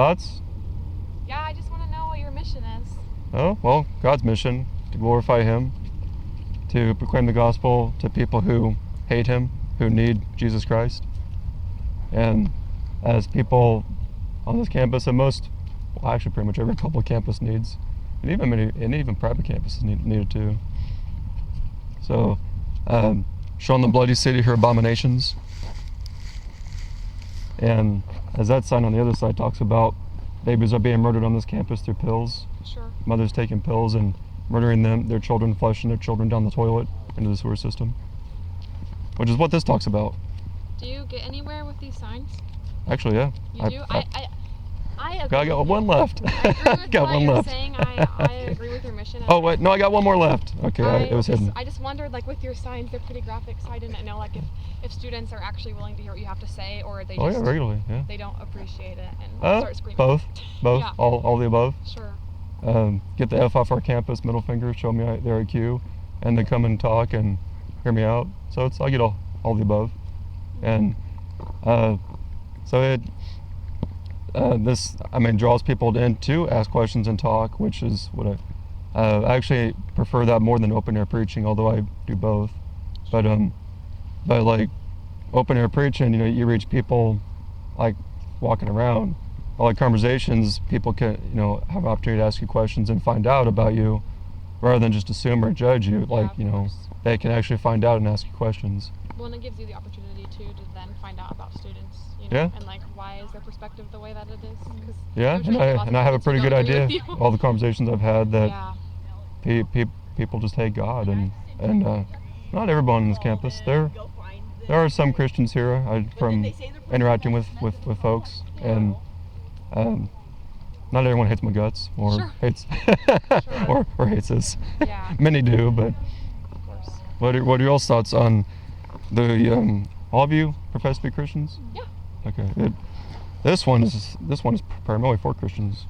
Thoughts? Yeah, I just want to know what your mission is. Oh, well, God's mission, to glorify Him, to proclaim the gospel to people who hate Him, who need Jesus Christ. And as people on this campus, and actually pretty much every public campus needs, and even private campuses need it too. So, showing the bloody city her abominations. And as that sign on the other side talks about, babies are being murdered on this campus through pills. Sure. Mothers taking pills and murdering their children, flushing their children down the toilet into the sewer system, which is what this talks about. Do you get anywhere with these signs? Actually, yeah. You do? I agree. I got one left. I agree with got what one you're left. saying. I agree with your mission. Oh wait, no, I got one more left. Okay, it was hidden. I just wondered, like, with your signs, they're pretty graphic, so I didn't know, like, if students are actually willing to hear what you have to say, or they just regularly, yeah. they don't appreciate it and start screaming. Both, Yeah. all the above. Sure. Get the F off our campus, middle finger, show me their IQ, and they come and talk and hear me out. So I get all the above, and this draws people in to ask questions and talk, which is what I actually prefer that more than open air preaching, although I do both. But like open air preaching, you reach people like walking around. Or like conversations, people can have an opportunity to ask you questions and find out about you, rather than just assume or judge you. Like they can actually find out and ask you questions. Well, and it gives you the opportunity to then find out about students, Yeah. And like why is their perspective the way that it is? 'Cause Yeah, and I have a pretty good idea. All the conversations I've had that people just hate God, and not everyone on this campus. There are some Christians here from interacting with folks, and not everyone hates my guts or hates or hates us. Yeah. Many do, but Of course. what are your thoughts on the all of you profess to be Christians? Yeah. Okay. This one is primarily for Christians,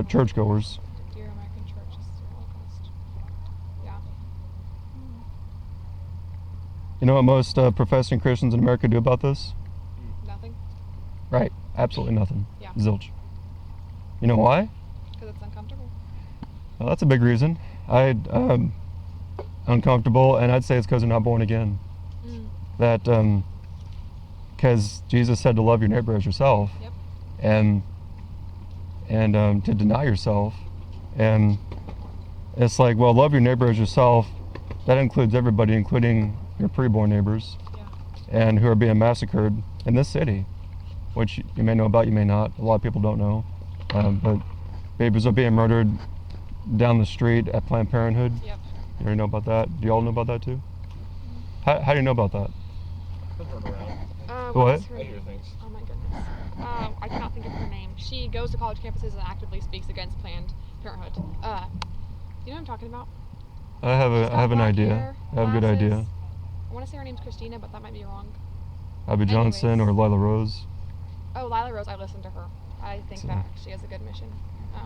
churchgoers. Dear American Church is Holocaust. Yeah. You know what most professing Christians in America do about this? Nothing. Right. Absolutely nothing. Yeah. Zilch. You know why? Because it's uncomfortable. Well, that's a big reason. Uncomfortable, and I'd say it's because they're not born again. That because Jesus said to love your neighbor as yourself. Yep. and to deny yourself, and it's like, well, love your neighbor as yourself. That includes everybody, including your preborn neighbors, and who are being massacred in this city, which you may know about, you may not. A lot of people don't know, but babies are being murdered down the street at Planned Parenthood. Yep. You already know about that? Do you all know about that too? How do you know about that? What is her name? Oh my goodness. I cannot think of her name. She goes to college campuses and actively speaks against Planned Parenthood. You know what I'm talking about? I have an idea. Hair, I have a good idea. I want to say her name's Christina, but that might be wrong. Abby Johnson or Lila Rose. Oh, Lila Rose, I listened to her. I think that she has a good mission. I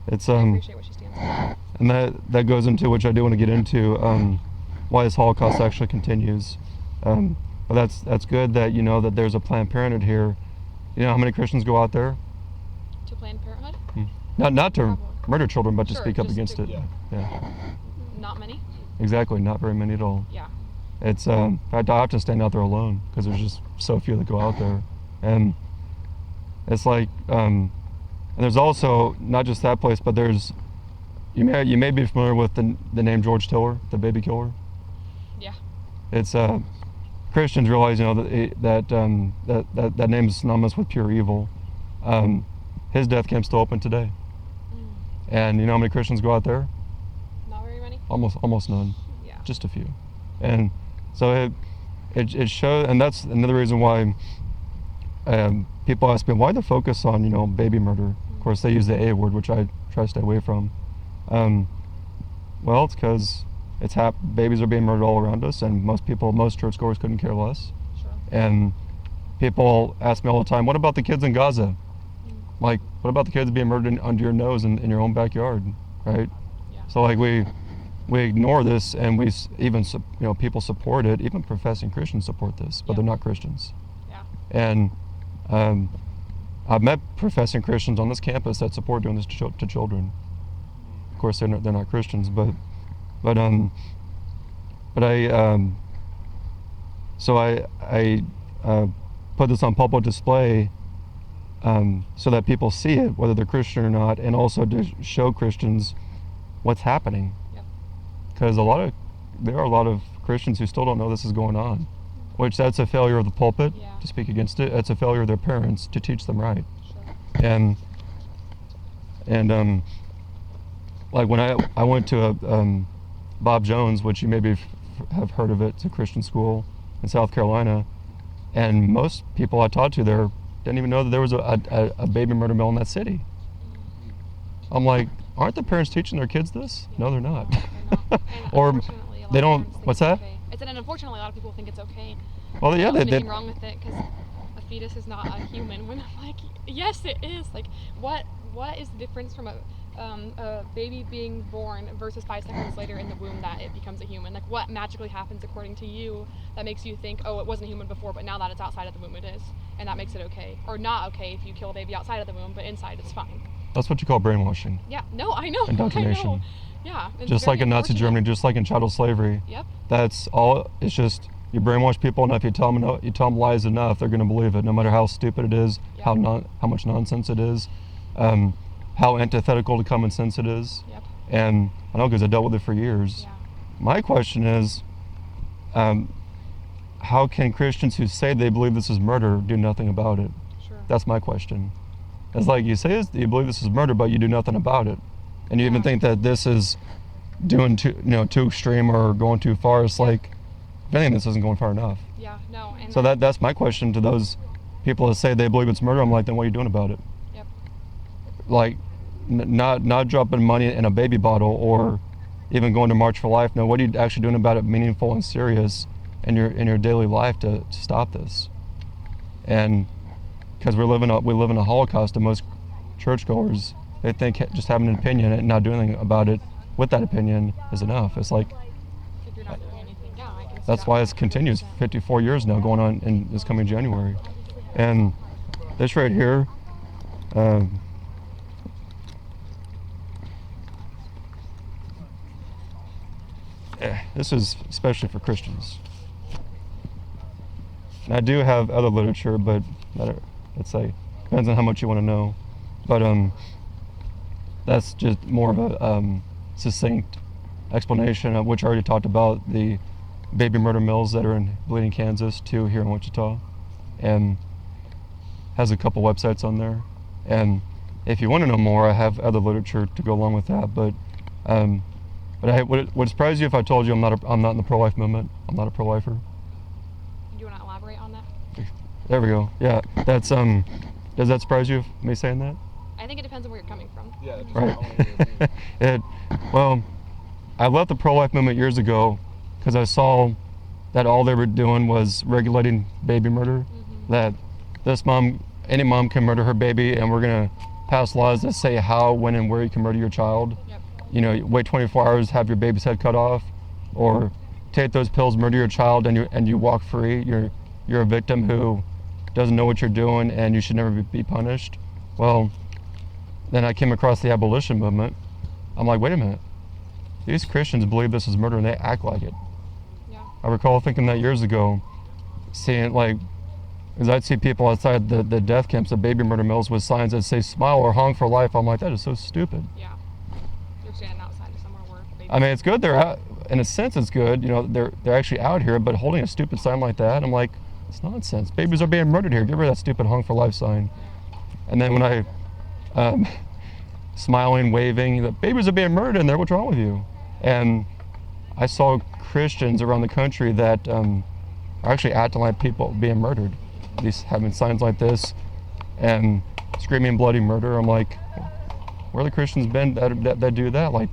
It's appreciate what she stands for. and that goes into, which I do want to get into, why this Holocaust actually continues. But that's good that you know that there's a Planned Parenthood here. You know how many Christians go out there? To Planned Parenthood? Not to Probably. murder children, but to Sure, speak up just against to- it. Yeah. Not many? Exactly. Not very many at all. Yeah. It's in fact, I have to stand out there alone because there's just so few that go out there, and it's like and there's also not just that place, but there's you may be familiar with the name George Tiller, the baby killer. Yeah. It's Christians realize that name is synonymous with pure evil. His death camp's still open today, and you know how many Christians go out there? Not very many. Almost none. Yeah. Just a few, and so it shows, and that's another reason why people ask me why the focus on baby murder. Of course, they use the A word, which I try to stay away from. Well, it's because babies are being murdered all around us, and most churchgoers couldn't care less. Sure. And people ask me all the time, what about the kids in Gaza? Like, what about the kids being murdered under your nose in your own backyard, right? Yeah. So like we ignore this, and we even people support it. Even professing Christians support this, but they're not Christians. Yeah. And I've met professing Christians on this campus that support doing this to children. Of course, they're not Christians, but I so I put this on public display so that people see it, whether they're Christian or not, and also to show Christians what's happening. Because there are a lot of Christians who still don't know this is going on, which that's a failure of the pulpit to speak against it. It's a failure of their parents to teach them right. And like when I went to Bob Jones, which you maybe have heard of it, it's a Christian school in South Carolina, and most people I talked to there didn't even know that there was a baby murder mill in that city. I'm like, aren't the parents teaching their kids this? No, they're not. Or they don't. What's that? I said, and unfortunately, a lot of people think it's okay. Well, yeah, there's nothing wrong with it because a fetus is not a human. When I'm like, yes, it is. Like, what is the difference from a baby being born versus 5 seconds later in the womb that it becomes a human? Like, what magically happens according to you that makes you think, oh, it wasn't a human before, but now that it's outside of the womb, it is, and that makes it okay, or not okay if you kill a baby outside of the womb, but inside it's fine. That's what you call brainwashing. Yeah. No, I know. Indoctrination. I know. Yeah. Just like in Nazi Germany, just like in chattel slavery. Yep. That's all. It's just you brainwash people enough. You tell them lies enough, they're going to believe it, no matter how stupid it is, how much nonsense it is, how antithetical to common sense it is. Yep. And I know because I dealt with it for years. Yeah. My question is, how can Christians who say they believe this is murder do nothing about it? Sure. That's my question. It's like you say you believe this is murder, but you do nothing about it, and you even think that this is doing too extreme or going too far. It's like, if anything, this isn't going far enough. Yeah. No. And so that's my question to those people that say they believe it's murder. I'm like, then what are you doing about it? Yep. Like, not dropping money in a baby bottle or even going to March for Life. No, what are you actually doing about it, meaningful and serious in your daily life to stop this? And because we live in a Holocaust, and most churchgoers, they think just having an opinion and not doing anything about it with that opinion is enough. It's like, if you're not doing anything, yeah, I can see that's that. why it continues 54 years now, going on in this coming January. And this right here, this is especially for Christians. And I do have other literature, but let's say depends on how much you want to know. But that's just more of a succinct explanation of which I already talked about, the baby murder mills that are in Bleeding, Kansas, 2 here in Wichita, and has a couple websites on there. And if you want to know more, I have other literature to go along with that. But would it surprise you if I told you I'm not in the pro-life movement? I'm not a pro-lifer. Do you want to elaborate on that? There we go. Yeah, that's does that surprise you, me saying that? I think it depends on where you're coming from. Yeah. Right. Well, I left the pro-life movement years ago because I saw that all they were doing was regulating baby murder. Mm-hmm. That any mom can murder her baby, and we're gonna pass laws that say how, when, and where you can murder your child. Yep. Wait 24 hours, have your baby's head cut off, or take those pills, murder your child, and you walk free. You're a victim who doesn't know what you're doing, and you should never be punished. Well, then I came across the abolition movement. I'm like, wait a minute. These Christians believe this is murder, and they act like it. Yeah. I recall thinking that years ago, seeing because I'd see people outside the death camps, the baby murder mills, with signs that say "smile" or "hung for life." I'm like, that is so stupid. Yeah. You're standing outside of somewhere where babies. I mean, it's good they're out. In a sense, it's good. They're actually out here, but holding a stupid sign like that, I'm like, it's nonsense. Babies are being murdered here. Get rid of that stupid "hung for life" sign. And then when I, smiling, waving, the babies are being murdered in there. What's wrong with you? And I saw Christians around the country that are actually acting like people being murdered. These having signs like this and screaming bloody murder. I'm like, where are the Christians been that do that? Like,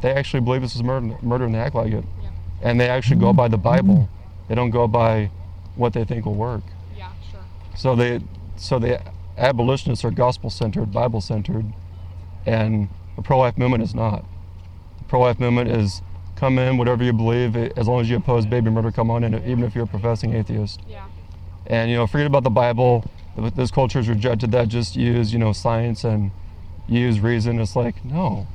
they actually believe this is murder and they act like it. Yeah. And they actually go by the Bible. They don't go by what they think will work. Yeah, sure. So the abolitionists are gospel-centered, Bible-centered, and the pro-life movement is not. The pro-life movement is come in, whatever you believe, as long as you oppose baby murder, come on in, even if you're a professing atheist. Yeah. And forget about the Bible. this culture has rejected that. Just use, science and use reason. It's like, no,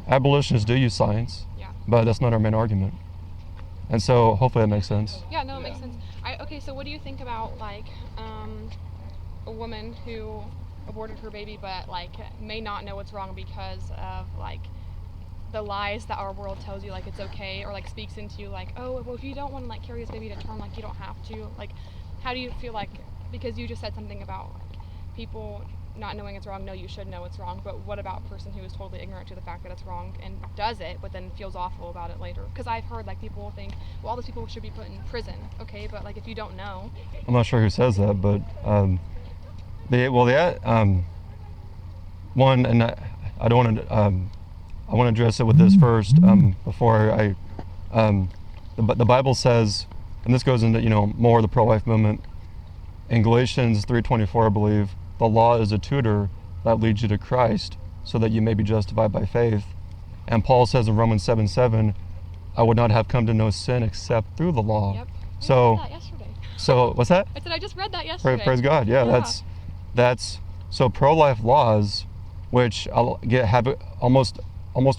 abolitionists do use science, Yeah. but that's not our main argument. And so hopefully that makes sense. Yeah, no, it makes sense. Okay, so what do you think about like a woman who aborted her baby but like may not know what's wrong because of like the lies that our world tells you like it's okay, or like speaks into you like, oh well, if you don't want to like carry this baby to term, like you don't have to. Like, how do you feel like, because you just said something about like people not knowing it's wrong? No, you should know it's wrong, but what about a person who is totally ignorant to the fact that it's wrong and does it but then feels awful about it later? Because I've heard like people think, well, all those people should be put in prison. Okay, but like if you don't know. I'm not sure who says that, but one, and I don't want to. I want to address it with this first before I. The Bible says, and this goes into more of the pro-life movement. In Galatians 3:24, I believe, the law is a tutor that leads you to Christ, so that you may be justified by faith. And Paul says in Romans 7:7, I would not have come to know sin except through the law. Yep. So. I read that yesterday. So what's that? I said I just read that yesterday. Praise God. Yeah, that's so pro-life laws, which have almost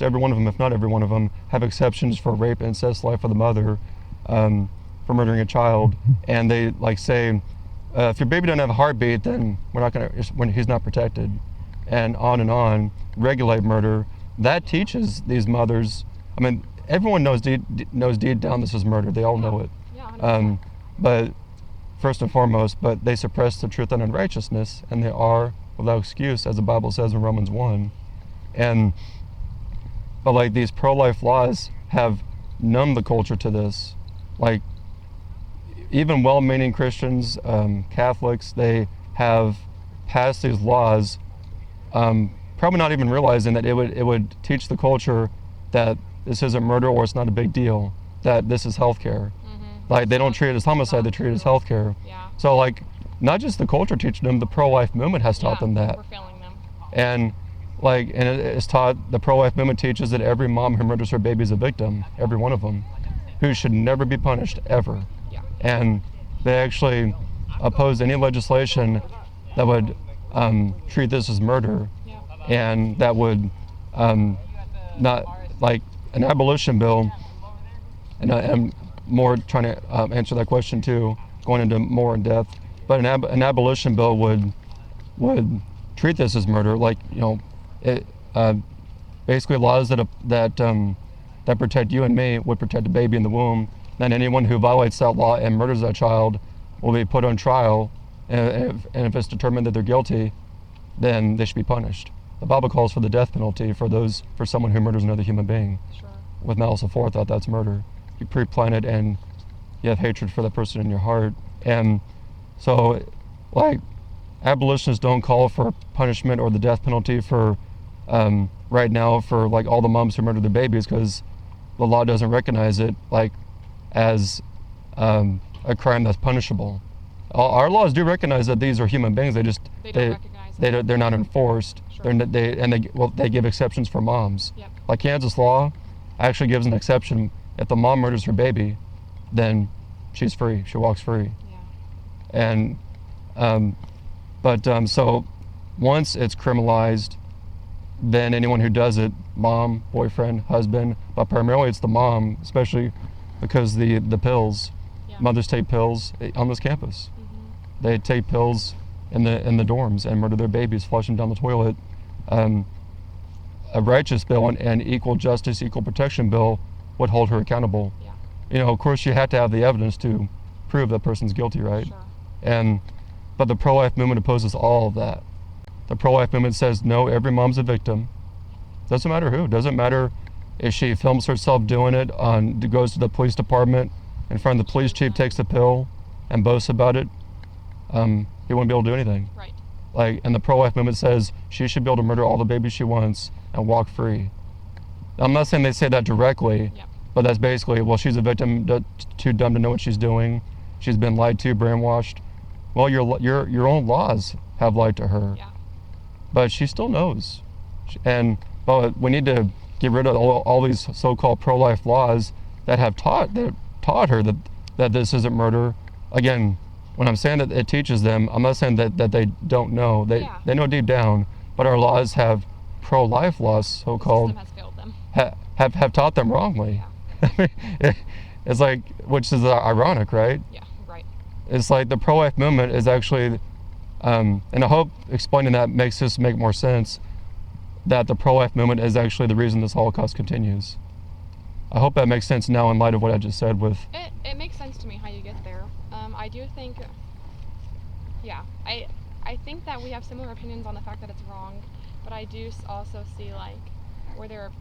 every one of them, if not every one of them, have exceptions for rape, incest, life of the mother, for murdering a child, and they like say, if your baby doesn't have a heartbeat, then we're not gonna. When he's not protected, and on, regulate murder. That teaches these mothers. I mean, everyone knows deep down this is murder. They all know it. Yeah. But first and foremost, but they suppress the truth and unrighteousness, and they are without excuse, as the Bible says in Romans 1. But like these pro-life laws have numbed the culture to this. Like even well-meaning Christians, Catholics, they have passed these laws, probably not even realizing that it would teach the culture that this isn't murder or it's not a big deal, that this is healthcare. Like they don't treat it as homicide, they treat it as healthcare. Yeah. So like not just the culture teaching them, the pro-life movement has taught them that. We're failing them. And it's taught, the pro-life movement teaches that every mom who murders her baby is a victim, every one of them, who should never be punished, ever. Yeah. And they actually oppose any legislation that would treat this as murder, Yeah. and that would not, like an abolition bill, and I'm more trying to answer that question too, going into more in depth, but an abolition bill would treat this as murder, like basically laws that protect you and me would protect a baby in the womb. Then anyone who violates that law and murders that child will be put on trial, and if it's determined that they're guilty, then they should be punished. The Bible calls for the death penalty for someone who murders another human being. Sure. With malice aforethought, that's murder. You pre-plan it and you have hatred for that person in your heart. And so, like, abolitionists don't call for punishment or the death penalty for right now for like all the moms who murder their babies, because the law doesn't recognize it like as a crime that's punishable. Our laws do recognize that these are human beings. They don't recognize it. They're not enforced. Sure. They give exceptions for moms. Yep. Like Kansas law actually gives an exception. If the mom murders her baby, then she's free. She walks free. Yeah. And so once it's criminalized, then anyone who does it, mom, boyfriend, husband, but primarily it's the mom, especially because the pills. Yeah. Mothers take pills on this campus. Mm-hmm. They take pills in the dorms and murder their babies, flush them down the toilet. A righteous bill and equal justice, equal protection bill would hold her accountable. Yeah. Of course, you have to have the evidence to prove that person's guilty, right? Sure. But the pro-life movement opposes all of that. The pro-life movement says, no, every mom's a victim. Doesn't matter who. Doesn't matter if she films herself doing it, goes to the police department, in front of the police chief, takes the pill, and boasts about it. He wouldn't be able to do anything. Right. And the pro-life movement says she should be able to murder all the babies she wants and walk free. I'm not saying they say that directly, Yep. but that's basically, well, she's a victim, too dumb to know what she's doing. She's been lied to, brainwashed. Well, your own laws have lied to her, Yeah. but she still knows. But we need to get rid of all these so-called pro-life laws that have taught her that this isn't murder. Again, when I'm saying that it teaches them, I'm not saying that they don't know. They know deep down, but our laws have pro-life laws, so-called, The system has failed them. Have taught them wrongly. Yeah. It's like, which is ironic, right? Yeah, right. It's like the pro-life movement is actually, and I hope explaining that makes this make more sense, that the pro-life movement is actually the reason this Holocaust continues. I hope that makes sense now in light of what I just said with... It makes sense to me how you get there. I do think, yeah, I think that we have similar opinions on the fact that it's wrong, but I do also see, like, where there are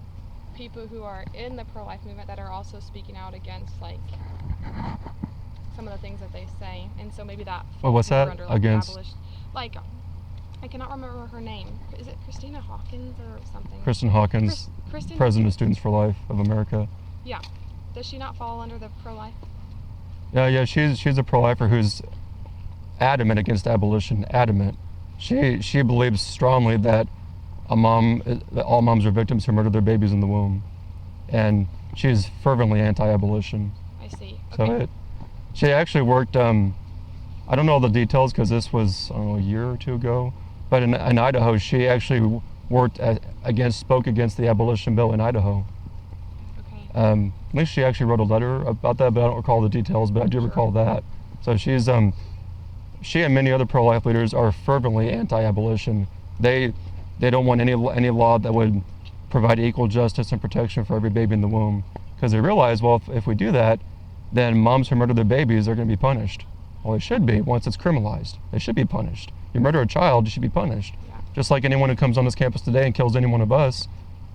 people who are in the pro-life movement that are also speaking out against, like, some of the things that they say, and so maybe that... Well, what's that? Under, like, against? Like, I cannot remember her name. Is it Christina Hawkins or something? Kristen Hawkins, Kristen President of Students for Life of America. Yeah. Does she not fall under the pro-life? Yeah, she's a pro-lifer who's adamant against abolition. Adamant. She believes strongly that all moms are victims who murder their babies in the womb, and she's fervently anti-abolition. I see. So she actually worked. I don't know all the details because this was, I don't know, a year or two ago, but in Idaho, she actually spoke against the abolition bill in Idaho. Okay. At least she actually wrote a letter about that, but I don't recall the details, but I do recall that. So she and many other pro-life leaders are fervently anti-abolition. They don't want any law that would provide equal justice and protection for every baby in the womb, because they realize, well, if we do that, then moms who murder their babies are going to be punished. Well, they should be. Once it's criminalized, they should be punished. You murder a child, you should be punished. Yeah. Just like anyone who comes on this campus today and kills any one of us,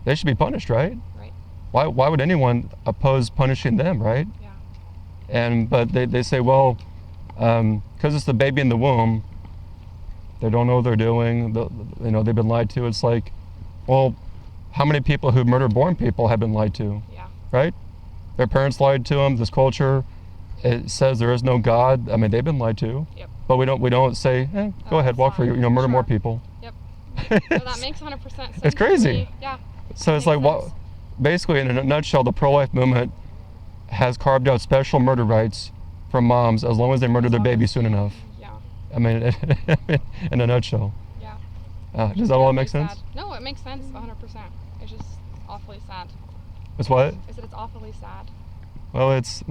they should be punished, right? Right. Why would anyone oppose punishing them, right? Yeah. But they say, well, because it's the baby in the womb, they don't know what they're doing. They've been lied to. It's like, well, how many people who murder born people have been lied to? Yeah. Right? Their parents lied to them. This culture, it says there is no God. I mean, they've been lied to. Yep. But we don't say, go ahead, walk for murder more people. Yep. So that makes 100% sense. It's crazy. To me. Yeah. So it's like, what? Basically, in a nutshell, the pro-life movement has carved out special murder rights for moms as long as they murder their baby soon enough. Yeah. I mean, in a nutshell. Yeah. Does that all make sense? Sad. No, it makes sense 100%. It's just awfully sad. It's what? I said it's awfully sad. Well, it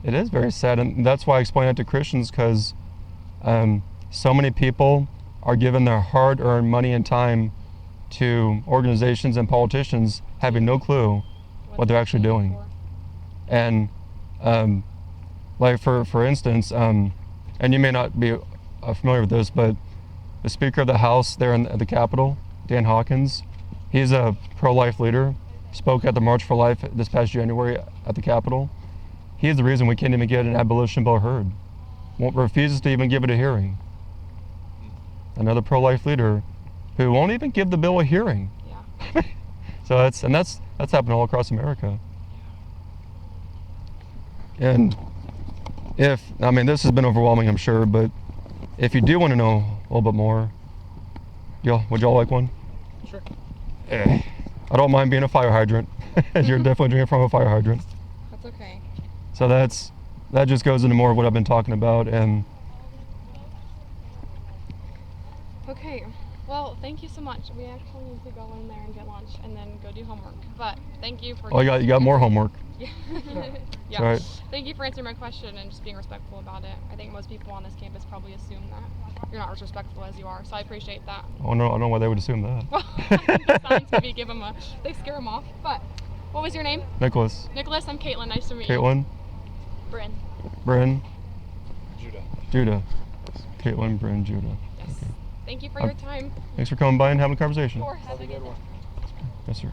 is very sad, and that's why I explain it to Christians, because so many people are giving their hard-earned money and time to organizations and politicians having no clue what they're actually doing. And like for instance, and you may not be familiar with this, but the Speaker of the House there at the Capitol, Dan Hawkins, he's a pro-life leader, spoke at the March for Life this past January at the Capitol. He's the reason we can't even get an abolition bill heard. Refuses to even give it a hearing. Another pro-life leader who won't even give the bill a hearing. Yeah. So that's happening all across America. And this has been overwhelming, I'm sure, but if you do want to know a little bit more, would y'all like one? Sure. I don't mind being a fire hydrant. You're definitely drinking from a fire hydrant. That's okay. So that just goes into more of what I've been talking about. And okay. Well, thank you so much. We actually need to go in there and get lunch and then go do homework. But thank you for... Oh, you got more homework. Yeah. Yeah. Right. Thank you for answering my question and just being respectful about it. I think most people on this campus probably assume that you're not as respectful as you are, so I appreciate that. Oh no, I don't know why they would assume that. Well, the signs maybe they scare them off. But what was your name? Nicholas. Nicholas, I'm Caitlin. Nice to meet you. Caitlin. Bryn. Bryn. Judah. Caitlin, Bryn, Judah. Yes. Okay. Thank you for your time. Thanks for coming by and having a conversation. Of course. Have a good one. Yes, sir.